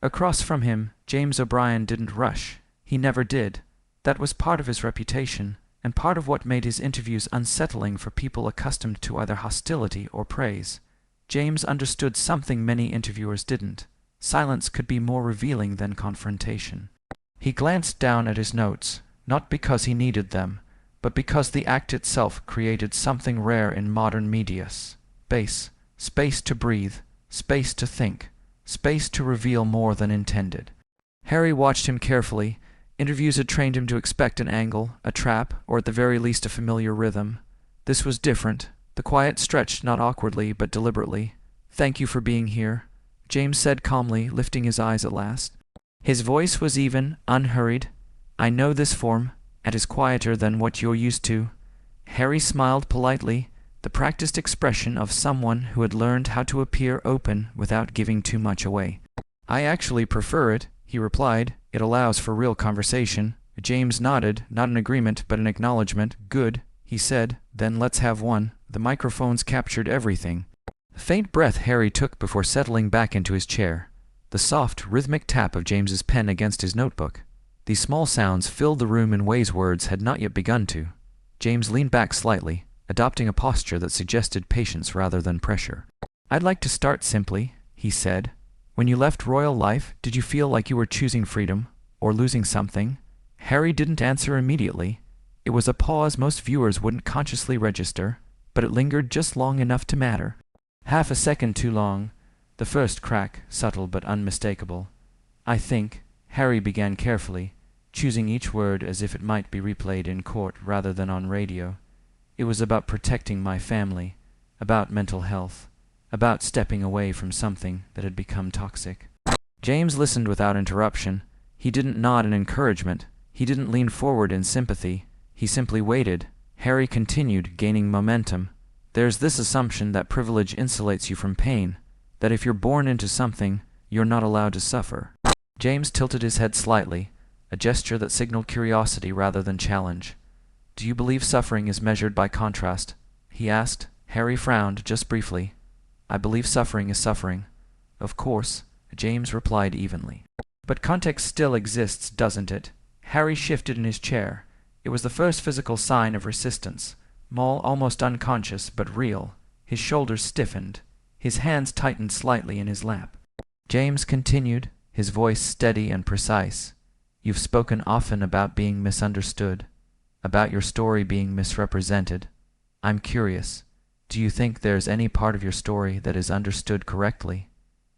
Across from him, James O'Brien didn't rush. He never did. That was part of his reputation, and part of what made his interviews unsettling for people accustomed to either hostility or praise. James understood something many interviewers didn't. Silence could be more revealing than confrontation. He glanced down at his notes, not because he needed them, but because the act itself created something rare in modern media: space to breathe, space to think, space to reveal more than intended. Harry watched him carefully. Interviews had trained him to expect an angle, a trap, or at the very least a familiar rhythm. This was different. The quiet stretched not awkwardly, but deliberately. "Thank you for being here," James said calmly, lifting his eyes at last. His voice was even, unhurried. "I know this form, and is quieter than what you're used to." Harry smiled politely, the practiced expression of someone who had learned how to appear open without giving too much away. "I actually prefer it," he replied. "It allows for real conversation." James nodded, not an agreement, but an acknowledgement. "Good," he said. "Then let's have one." The microphones captured everything. A faint breath Harry took before settling back into his chair. The soft, rhythmic tap of James's pen against his notebook. These small sounds filled the room in ways words had not yet begun to. James leaned back slightly, adopting a posture that suggested patience rather than pressure. "I'd like to start simply," he said. "When you left royal life, did you feel like you were choosing freedom, or losing something?" Harry didn't answer immediately. It was a pause most viewers wouldn't consciously register, but it lingered just long enough to matter. Half a second too long. The first crack, subtle but unmistakable. "I think," Harry began carefully, choosing each word as if it might be replayed in court rather than on radio. "It was about protecting my family, about mental health, about stepping away from something that had become toxic." James listened without interruption. He didn't nod in encouragement. He didn't lean forward in sympathy. He simply waited. Harry continued, gaining momentum. "There's this assumption that privilege insulates you from pain, that if you're born into something, you're not allowed to suffer." James tilted his head slightly, a gesture that signaled curiosity rather than challenge. "Do you believe suffering is measured by contrast?" he asked. Harry frowned, just briefly. "I believe suffering is suffering." "Of course," James replied evenly. "But context still exists, doesn't it?" Harry shifted in his chair. It was the first physical sign of resistance, almost unconscious, but real. His shoulders stiffened. His hands tightened slightly in his lap. James continued, his voice steady and precise. "You've spoken often about being misunderstood, about your story being misrepresented. I'm curious, do you think there's any part of your story that is understood correctly?"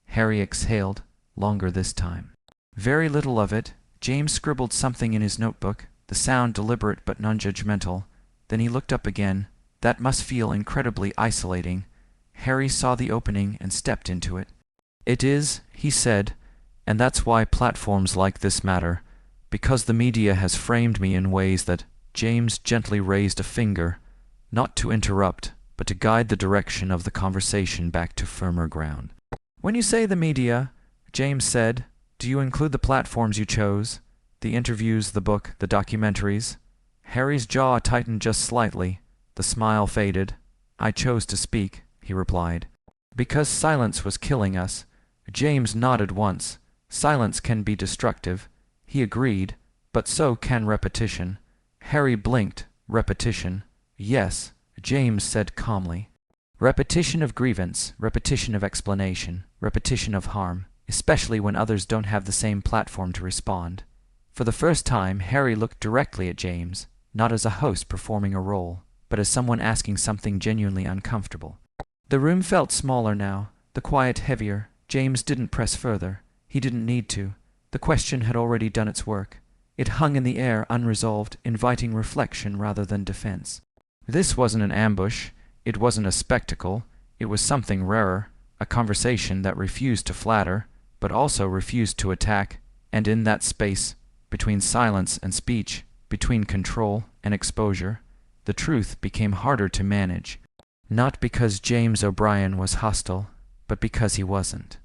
Harry exhaled, longer this time. "Very little of it." James scribbled something in his notebook, the sound deliberate but non-judgmental. Then he looked up again. "That must feel incredibly isolating." Harry saw the opening and stepped into it. "It is," he said, "and that's why platforms like this matter, because the media has framed me in ways that—" James gently raised a finger, not to interrupt, but to guide the direction of the conversation back to firmer ground. "When you say the media," James said, "do you include the platforms you chose? The interviews, the book, the documentaries?" Harry's jaw tightened just slightly. The smile faded. "I chose to speak," he replied. "Because silence was killing us." James nodded once. "Silence can be destructive." He agreed, "but so can repetition." Harry blinked. "Repetition?" "Yes," James said calmly. "Repetition of grievance, repetition of explanation, repetition of harm, especially when others don't have the same platform to respond." For the first time, Harry looked directly at James, not as a host performing a role, but as someone asking something genuinely uncomfortable. The room felt smaller now, the quiet heavier. James didn't press further. He didn't need to. The question had already done its work. It hung in the air unresolved, inviting reflection rather than defense. This wasn't an ambush. It wasn't a spectacle. It was something rarer, a conversation that refused to flatter, but also refused to attack, and in that space, between silence and speech, between control and exposure, the truth became harder to manage. Not because James O'Brien was hostile, but because he wasn't.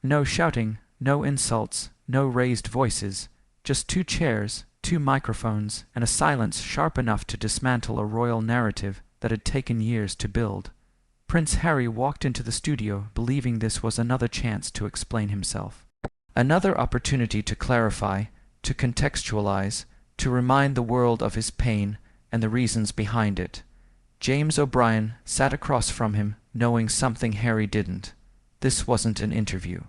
No shouting, no insults, no raised voices, just 2 chairs, 2 microphones, and a silence sharp enough to dismantle a royal narrative that had taken years to build. Prince Harry walked into the studio, believing this was another chance to explain himself. Another opportunity to clarify, to contextualize, to remind the world of his pain and the reasons behind it. James O'Brien sat across from him, knowing something Harry didn't. This wasn't an interview.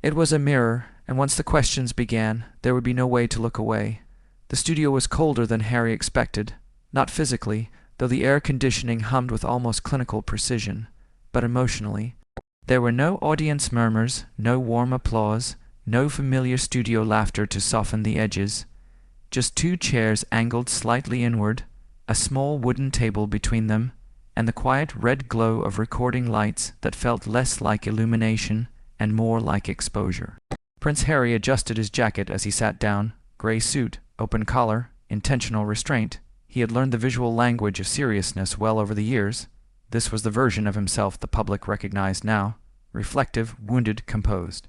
It was a mirror, and once the questions began, there would be no way to look away. The studio was colder than Harry expected, not physically, though the air conditioning hummed with almost clinical precision, but emotionally. There were no audience murmurs, no warm applause, no familiar studio laughter to soften the edges. Just two chairs angled slightly inward, a small wooden table between them, and the quiet red glow of recording lights that felt less like illumination and more like exposure. Prince Harry adjusted his jacket as he sat down, gray suit, open collar, intentional restraint. He had learned the visual language of seriousness well over the years. This was the version of himself the public recognized now, reflective, wounded, composed.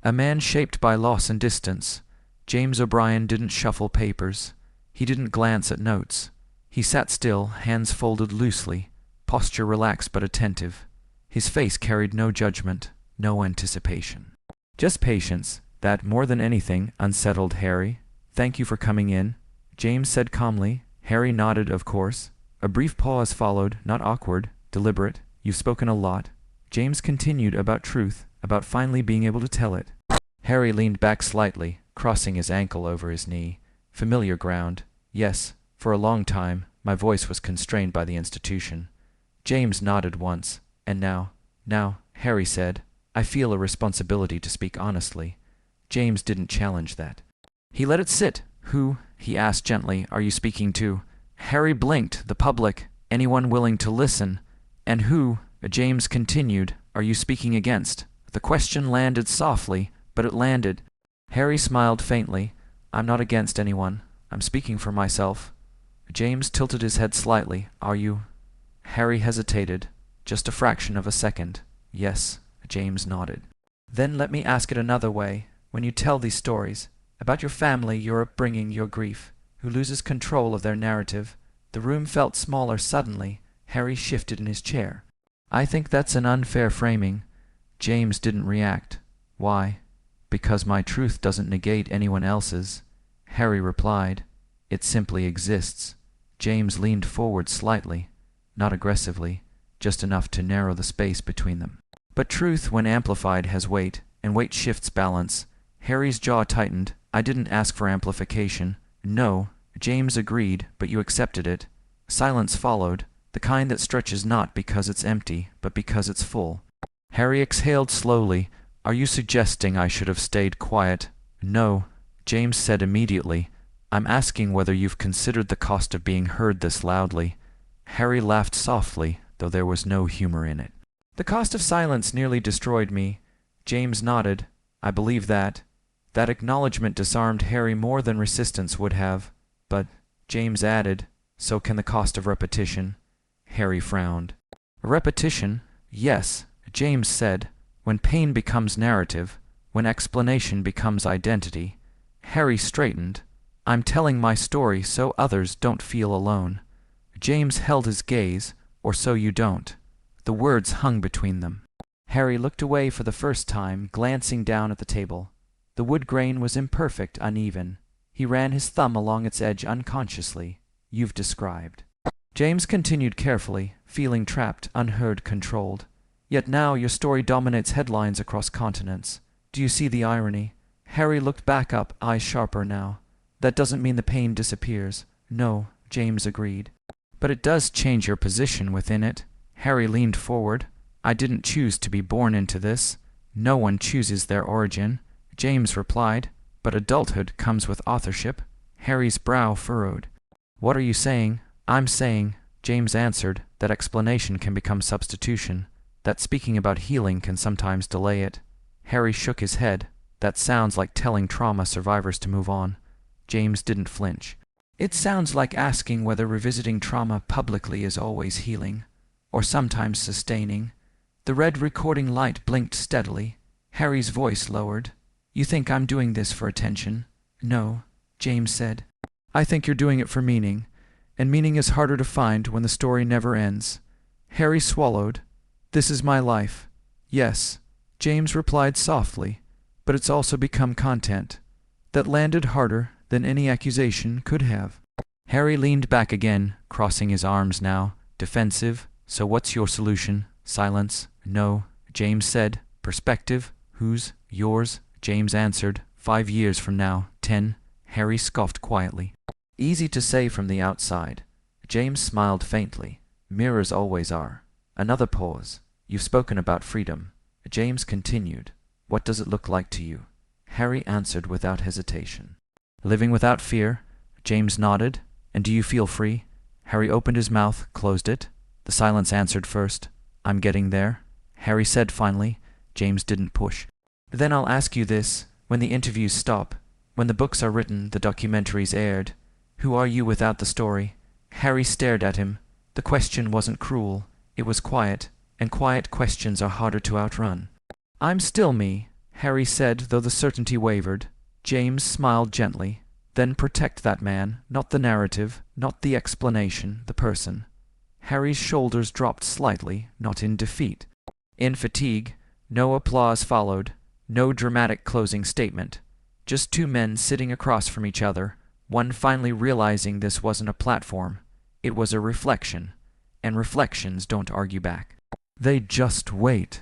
A man shaped by loss and distance. James O'Brien didn't shuffle papers. He didn't glance at notes. He sat still, hands folded loosely, posture relaxed but attentive. His face carried no judgment, no anticipation. Just patience, that more than anything unsettled Harry. "Thank you for coming in," James said calmly. Harry nodded, of course. A brief pause followed, not awkward, deliberate. "You've spoken a lot." James continued about truth, about finally being able to tell it. Harry leaned back slightly, crossing his ankle over his knee. Familiar ground. "Yes, for a long time, my voice was constrained by the institution." James nodded once. "And now, Harry said, I feel a responsibility to speak honestly." James didn't challenge that. He let it sit. "Who," he asked gently, "are you speaking to?" Harry blinked. "The public, anyone willing to listen." "And who," James continued, "are you speaking against?" The question landed softly, but it landed. Harry smiled faintly. "I'm not against anyone. I'm speaking for myself." James tilted his head slightly. "Are you?" Harry hesitated, just a fraction of a second. "Yes," James nodded. "Then let me ask it another way. When you tell these stories, about your family, your upbringing, your grief, who loses control of their narrative," the room felt smaller suddenly. Harry shifted in his chair. "I think that's an unfair framing." James didn't react. "Why?" "Because my truth doesn't negate anyone else's." Harry replied, "It simply exists." James leaned forward slightly, not aggressively, just enough to narrow the space between them. "But truth, when amplified, has weight, and weight shifts balance." Harry's jaw tightened. "I didn't ask for amplification." "No," James agreed, "but you accepted it." Silence followed, the kind that stretches not because it's empty, but because it's full. Harry exhaled slowly. "Are you suggesting I should have stayed quiet?" "No," James said immediately. "I'm asking whether you've considered the cost of being heard this loudly." Harry laughed softly, though there was no humor in it. "The cost of silence nearly destroyed me." James nodded. "I believe that." That acknowledgment disarmed Harry more than resistance would have. "But," James added, "so can the cost of repetition." Harry frowned. "Repetition? Yes," James said, "when pain becomes narrative, when explanation becomes identity." Harry straightened. "I'm telling my story so others don't feel alone." James held his gaze. "Or so you don't." The words hung between them. Harry looked away for the first time, glancing down at the table. The wood grain was imperfect, uneven. He ran his thumb along its edge unconsciously. "You've described." James continued carefully, feeling trapped, unheard, controlled. "Yet now your story dominates headlines across continents. Do you see the irony?" Harry looked back up, eyes sharper now. "That doesn't mean the pain disappears." "No," James agreed. "But it does change your position within it." Harry leaned forward. "I didn't choose to be born into this." "No one chooses their origin," James replied. "But adulthood comes with authorship." Harry's brow furrowed. "What are you saying?" "I'm saying," James answered, "that explanation can become substitution, that speaking about healing can sometimes delay it." Harry shook his head. "That sounds like telling trauma survivors to move on." James didn't flinch. "It sounds like asking whether revisiting trauma publicly is always healing, or sometimes sustaining." The red recording light blinked steadily. Harry's voice lowered. "You think I'm doing this for attention?" "No," James said. "I think you're doing it for meaning, and meaning is harder to find when the story never ends." Harry swallowed. This is my life. Yes, James replied softly, but it's also become content. That landed harder than any accusation could have. Harry leaned back again, crossing his arms now, defensive. So what's your solution? Silence. No, James said. Perspective. Whose? Yours? James answered. 5 years from now. 10. Harry scoffed quietly. Easy to say from the outside. James smiled faintly. Mirrors always are. Another pause. You've spoken about freedom. James continued. What does it look like to you? Harry answered without hesitation. Living without fear. James nodded. And do you feel free? Harry opened his mouth, closed it. The silence answered first. I'm getting there. Harry said finally. James didn't push. Then I'll ask you this. When the interviews stop, when the books are written, the documentaries aired, who are you without the story? Harry stared at him. The question wasn't cruel. It was quiet, and quiet questions are harder to outrun. I'm still me, Harry said, though the certainty wavered. James smiled gently. Then protect that man, not the narrative, not the explanation, the person. Harry's shoulders dropped slightly, not in defeat. In fatigue. No applause followed, no dramatic closing statement. Just two men sitting across from each other, one finally realizing this wasn't a platform. It was a reflection, and reflections don't argue back. They just wait.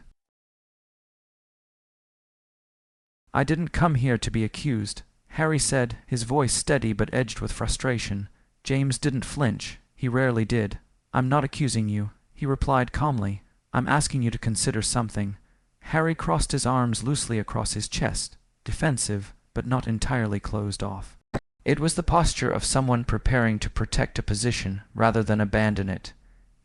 I didn't come here to be accused, Harry said, his voice steady but edged with frustration. James didn't flinch. He rarely did. I'm not accusing you, he replied calmly. I'm asking you to consider something. Harry crossed his arms loosely across his chest, defensive, but not entirely closed off. It was the posture of someone preparing to protect a position rather than abandon it.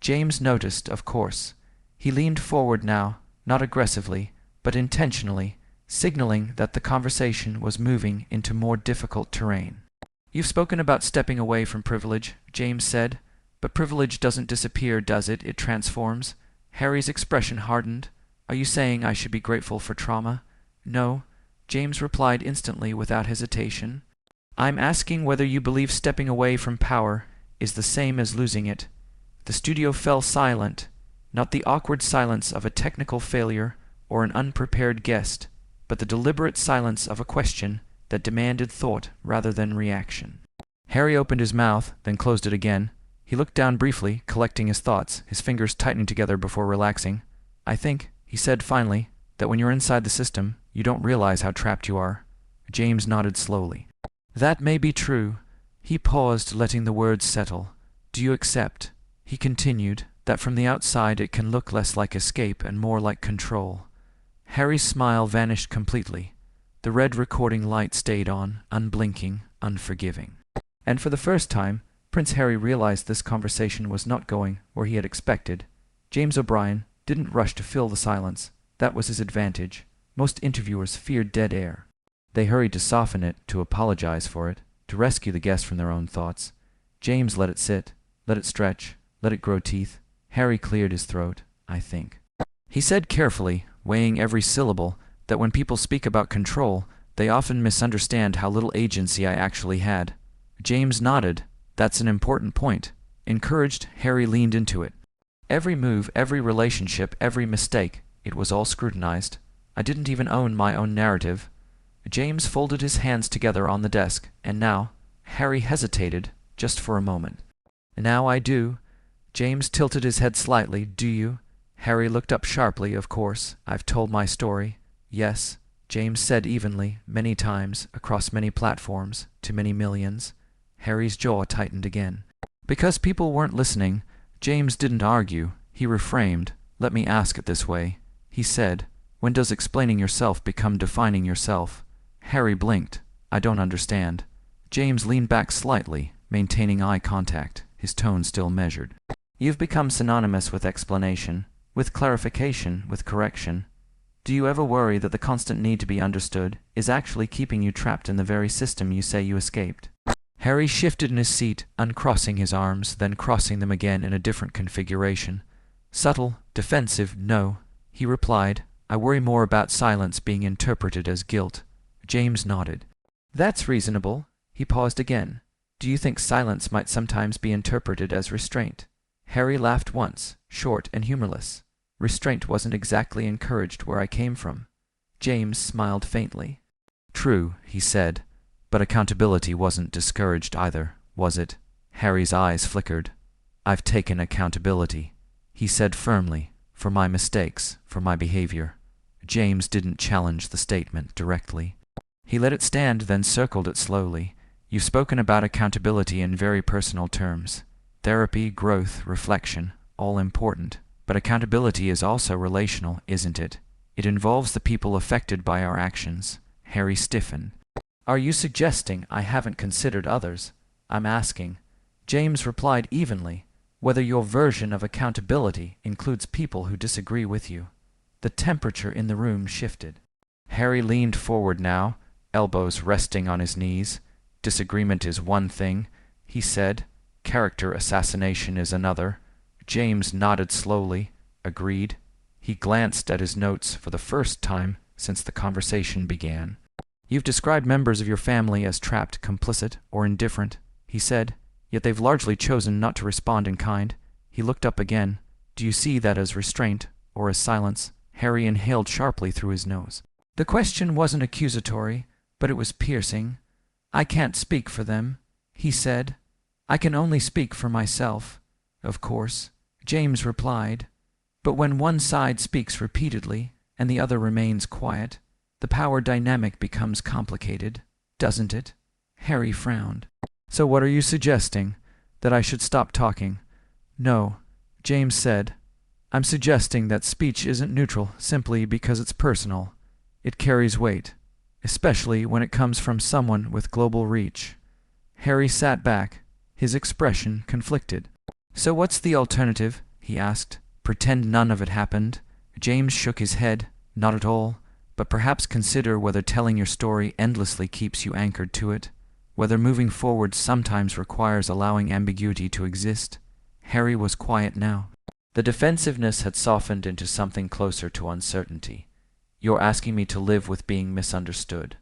James noticed, of course. He leaned forward now, not aggressively, but intentionally, signaling that the conversation was moving into more difficult terrain. You've spoken about stepping away from privilege, James said, but privilege doesn't disappear, does it? It transforms. Harry's expression hardened. Are you saying I should be grateful for trauma? No, James replied instantly without hesitation. I'm asking whether you believe stepping away from power is the same as losing it. The studio fell silent, not the awkward silence of a technical failure or an unprepared guest, but the deliberate silence of a question that demanded thought rather than reaction. Harry opened his mouth, then closed it again. He looked down briefly, collecting his thoughts, his fingers tightening together before relaxing. I think, he said finally, that when you're inside the system, you don't realize how trapped you are. James nodded slowly. That may be true. He paused, letting the words settle. Do you accept, he continued, that from the outside it can look less like escape and more like control? Harry's smile vanished completely. The red recording light stayed on, unblinking, unforgiving. And for the first time, Prince Harry realized this conversation was not going where he had expected. James O'Brien didn't rush to fill the silence. That was his advantage. Most interviewers feared dead air. They hurried to soften it, to apologize for it, to rescue the guest from their own thoughts. James let it sit, let it stretch, let it grow teeth. Harry cleared his throat. I think. He said carefully, weighing every syllable, that when people speak about control, they often misunderstand how little agency I actually had. James nodded. That's an important point. Encouraged, Harry leaned into it. Every move, every relationship, every mistake, it was all scrutinized. I didn't even own my own narrative. James folded his hands together on the desk, and now, Harry hesitated, just for a moment. Now I do. James tilted his head slightly. Do you? Harry looked up sharply. Of course, I've told my story. Yes, James said evenly, many times, across many platforms, to many millions. Harry's jaw tightened again. Because people weren't listening, James didn't argue. He reframed. Let me ask it this way. He said, when does explaining yourself become defining yourself? Harry blinked. I don't understand. James leaned back slightly, maintaining eye contact, his tone still measured. You've become synonymous with explanation, with clarification, with correction. Do you ever worry that the constant need to be understood is actually keeping you trapped in the very system you say you escaped? Harry shifted in his seat, uncrossing his arms, then crossing them again in a different configuration. Subtle, defensive, no, he replied. I worry more about silence being interpreted as guilt. James nodded. That's reasonable. He paused again. Do you think silence might sometimes be interpreted as restraint? Harry laughed once, short and humorless. Restraint wasn't exactly encouraged where I came from. James smiled faintly. True, he said, but accountability wasn't discouraged either, was it? Harry's eyes flickered. I've taken accountability, he said firmly, for my mistakes, for my behavior. James didn't challenge the statement directly. He let it stand, then circled it slowly. You've spoken about accountability in very personal terms. Therapy, growth, reflection, all important. But accountability is also relational, isn't it? It involves the people affected by our actions. Harry stiffened. Are you suggesting I haven't considered others? I'm asking. James replied evenly, whether your version of accountability includes people who disagree with you. The temperature in the room shifted. Harry leaned forward now, elbows resting on his knees. Disagreement is one thing, he said. Character assassination is another. James nodded slowly, agreed. He glanced at his notes for the first time since the conversation began. You've described members of your family as trapped, complicit, or indifferent, he said, yet they've largely chosen not to respond in kind. He looked up again. Do you see that as restraint, or as silence? Harry inhaled sharply through his nose. The question wasn't accusatory, but it was piercing. I can't speak for them, he said. I can only speak for myself, of course. James replied, but when one side speaks repeatedly and the other remains quiet, the power dynamic becomes complicated, doesn't it? Harry frowned. So what are you suggesting? That I should stop talking? No, James said. I'm suggesting that speech isn't neutral simply because it's personal. It carries weight, especially when it comes from someone with global reach. Harry sat back, his expression conflicted. So what's the alternative? He asked. Pretend none of it happened? James shook his head. Not at all. But perhaps consider whether telling your story endlessly keeps you anchored to it, whether moving forward sometimes requires allowing ambiguity to exist. Harry was quiet now. The defensiveness had softened into something closer to uncertainty. You're asking me to live with being misunderstood.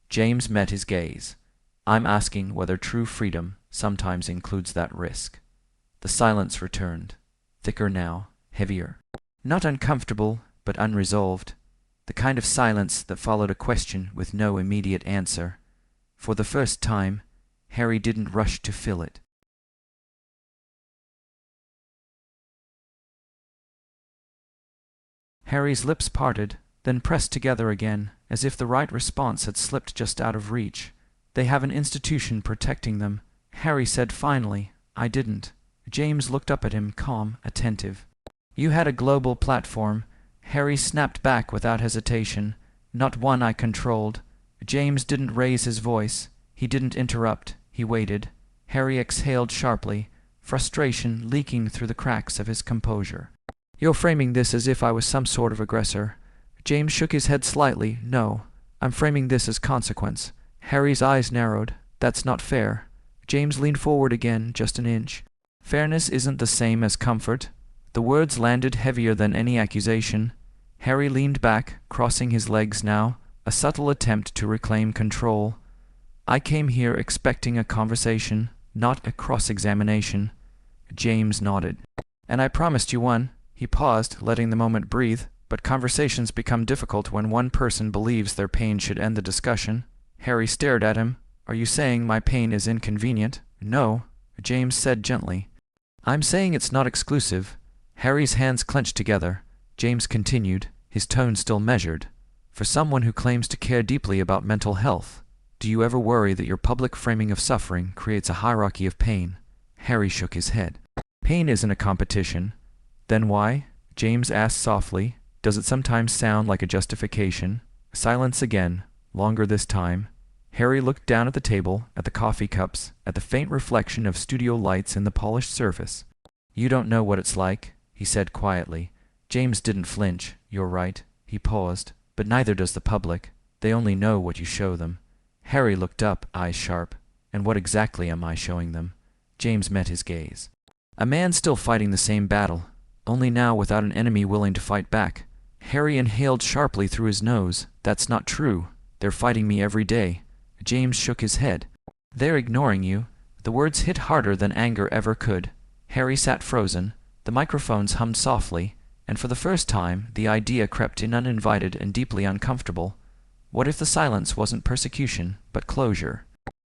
James met his gaze. I'm asking whether true freedom sometimes includes that risk. The silence returned, thicker now, heavier. Not uncomfortable, but unresolved. The kind of silence that followed a question with no immediate answer. For the first time, Harry didn't rush to fill it. Harry's lips parted, then pressed together again, as if the right response had slipped just out of reach. They have an institution protecting them, Harry said finally. I didn't. James looked up at him, calm, attentive. You had a global platform. Harry snapped back without hesitation. Not one I controlled. James didn't raise his voice. He didn't interrupt. He waited. Harry exhaled sharply, frustration leaking through the cracks of his composure. You're framing this as if I was some sort of aggressor. James shook his head slightly. No, I'm framing this as consequence. Harry's eyes narrowed. That's not fair. James leaned forward again, just an inch. Fairness isn't the same as comfort. The words landed heavier than any accusation. Harry leaned back, crossing his legs now, a subtle attempt to reclaim control. I came here expecting a conversation, not a cross-examination. James nodded. And I promised you one. He paused, letting the moment breathe, but conversations become difficult when one person believes their pain should end the discussion. Harry stared at him. Are you saying my pain is inconvenient? No, James said gently. I'm saying it's not exclusive. Harry's hands clenched together. James continued, his tone still measured. For someone who claims to care deeply about mental health, do you ever worry that your public framing of suffering creates a hierarchy of pain? Harry shook his head. Pain isn't a competition. Then why? James asked softly. Does it sometimes sound like a justification? Silence again, longer this time. Harry looked down at the table, at the coffee cups, at the faint reflection of studio lights in the polished surface. You don't know what it's like, he said quietly. James didn't flinch. You're right. He paused. But neither does the public. They only know what you show them. Harry looked up, eyes sharp. And what exactly am I showing them? James met his gaze. A man still fighting the same battle, only now without an enemy willing to fight back. Harry inhaled sharply through his nose. That's not true. They're fighting me every day. James shook his head. They're ignoring you. The words hit harder than anger ever could. Harry sat frozen. The microphones hummed softly. and for the first time the idea crept in uninvited and deeply uncomfortable. What if the silence wasn't persecution, but closure?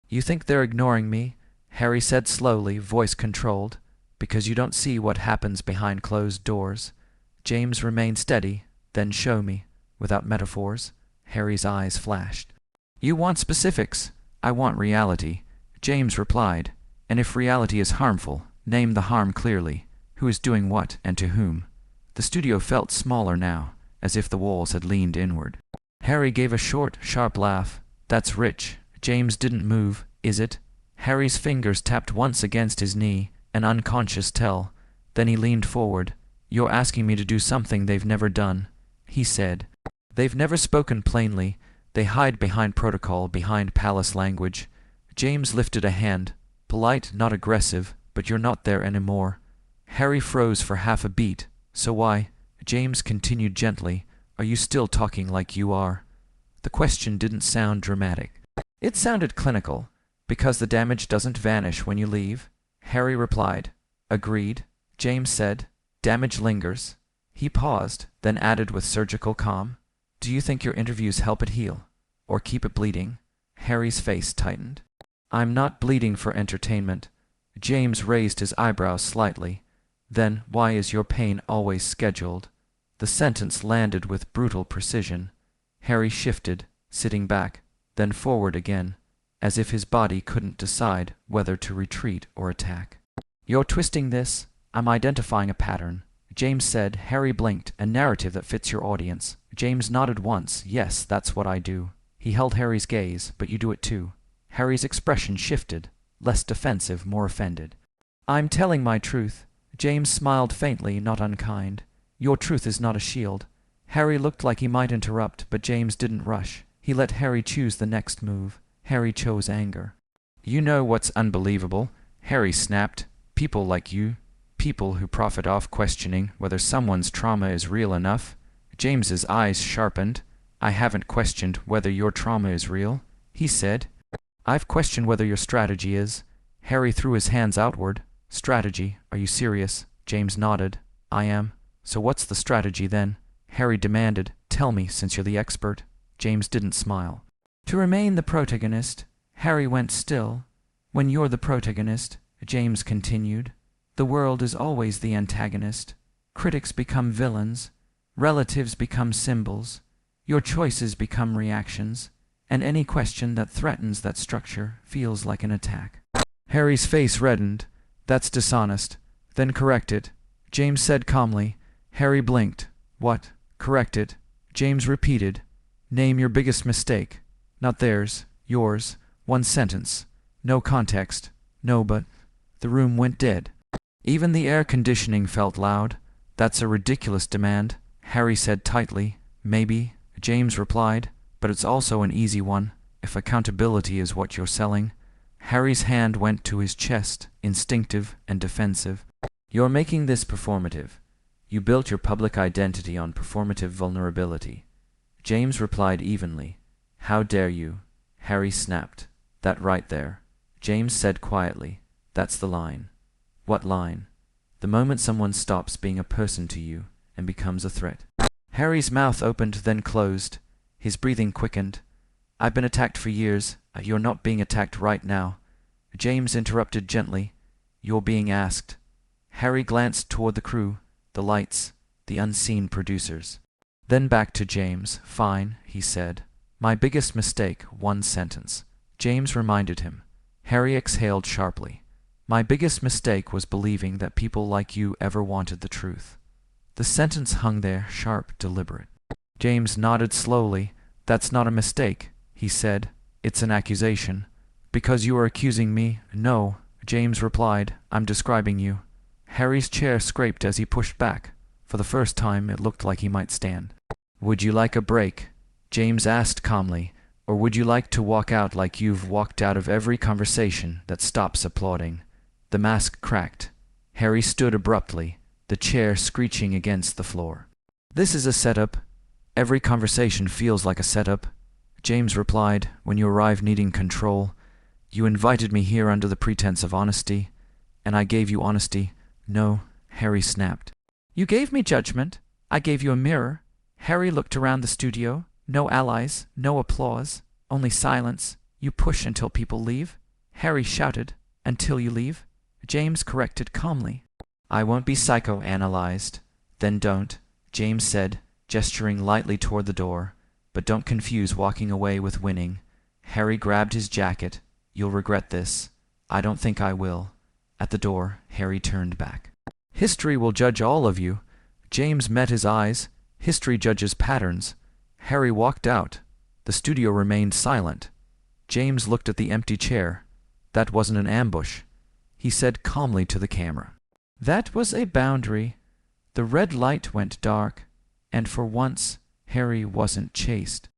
"You think they're ignoring me," Harry said slowly, voice controlled, "because you don't see what happens behind closed doors." James remained steady. "Then show me." Without metaphors, Harry's eyes flashed. "You want specifics. I want reality," James replied. "And if reality is harmful, name the harm clearly. Who is doing what, and to whom?" The studio felt smaller now, as if the walls had leaned inward. Harry gave a short, sharp laugh. "That's rich." James didn't move. "Is it?" Harry's fingers tapped once against his knee, an unconscious tell. Then he leaned forward. "You're asking me to do something they've never done," he said. "They've never spoken plainly. They hide behind protocol, behind palace language." James lifted a hand. "Polite, not aggressive, but you're not there anymore." Harry froze for half a beat. "So why?" James continued gently. "Are you still talking like you are?" The question didn't sound dramatic. It sounded clinical. "Because the damage doesn't vanish when you leave," Harry replied. "Agreed," James said. "Damage lingers." He paused, then added with surgical calm, "Do you think your interviews help it heal? Or keep it bleeding?" Harry's face tightened. "I'm not bleeding for entertainment." James raised his eyebrows slightly. "Then why is your pain always scheduled?" The sentence landed with brutal precision. Harry shifted, sitting back, then forward again, as if his body couldn't decide whether to retreat or attack. "You're twisting this. I'm identifying a pattern," James said. Harry blinked. "A narrative that fits your audience." James nodded once. "Yes, that's what I do." He held Harry's gaze. "But you do it too." Harry's expression shifted, less defensive, more offended. "I'm telling my truth." James smiled faintly, not unkind. "Your truth is not a shield." Harry looked like he might interrupt, but James didn't rush. He let Harry choose the next move. Harry chose anger. "You know what's unbelievable?" Harry snapped. "People like you. People who profit off questioning whether someone's trauma is real enough." James's eyes sharpened. "I haven't questioned whether your trauma is real," he said. "I've questioned whether your strategy is." Harry threw his hands outward. "Strategy? Are you serious?" James nodded. "I am." "So what's the strategy then?" Harry demanded. "Tell me, since you're the expert." James didn't smile. "To remain the protagonist." Harry went still. "When you're the protagonist," James continued, "the world is always the antagonist. Critics become villains. Relatives become symbols. Your choices become reactions. And any question that threatens that structure feels like an attack." Harry's face reddened. "That's dishonest." "Then correct it," James said calmly. Harry blinked. "What? Correct it?" James repeated. "Name your biggest mistake." "Not theirs. Yours. One sentence. No context." "No, but—" The room went dead. Even the air conditioning felt loud. "That's a ridiculous demand," Harry said tightly. "Maybe," James replied, "but it's also an easy one, if accountability is what you're selling." Harry's hand went to his chest, instinctive and defensive. "You're making this performative. You built your public identity on performative vulnerability." James replied evenly. "How dare you?" Harry snapped. "That right there," James said quietly. "That's the line." "What line?" "The moment someone stops being a person to you and becomes a threat." Harry's mouth opened, then closed. His breathing quickened. "I've been attacked for years. You're not being attacked right now." James interrupted gently. "You're being asked." Harry glanced toward the crew, the lights, the unseen producers. Then back to James. "Fine," he said. "My biggest mistake, one sentence." James reminded him. Harry exhaled sharply. "My biggest mistake was believing that people like you ever wanted the truth." The sentence hung there, sharp, deliberate. James nodded slowly. "That's not a mistake," he said. "It's an accusation." "Because you are accusing me?" "No," James replied. "I'm describing you." Harry's chair scraped as he pushed back. For the first time, it looked like he might stand. "Would you like a break?" James asked calmly. "Or would you like to walk out like you've walked out of every conversation that stops applauding?" The mask cracked. Harry stood abruptly, the chair screeching against the floor. "This is a setup. Every conversation feels like a setup," James replied. "When you arrive needing control, you invited me here under the pretense of honesty, and I gave you honesty." "No," Harry snapped. "You gave me judgment," I gave you a mirror." Harry looked around the studio. No allies, no applause, only silence. "You push until people leave," Harry shouted. "Until you leave," James corrected calmly. "I won't be psychoanalyzed." "Then don't," James said, gesturing lightly toward the door. "But don't confuse walking away with winning." Harry grabbed his jacket. "You'll regret this." "I don't think I will." At the door, Harry turned back. "History will judge all of you." James met his eyes. "History judges patterns." Harry walked out. The studio remained silent. James looked at the empty chair. That wasn't an ambush. He said calmly to the camera, "That was a boundary." The red light went dark, and for once Harry wasn't chased.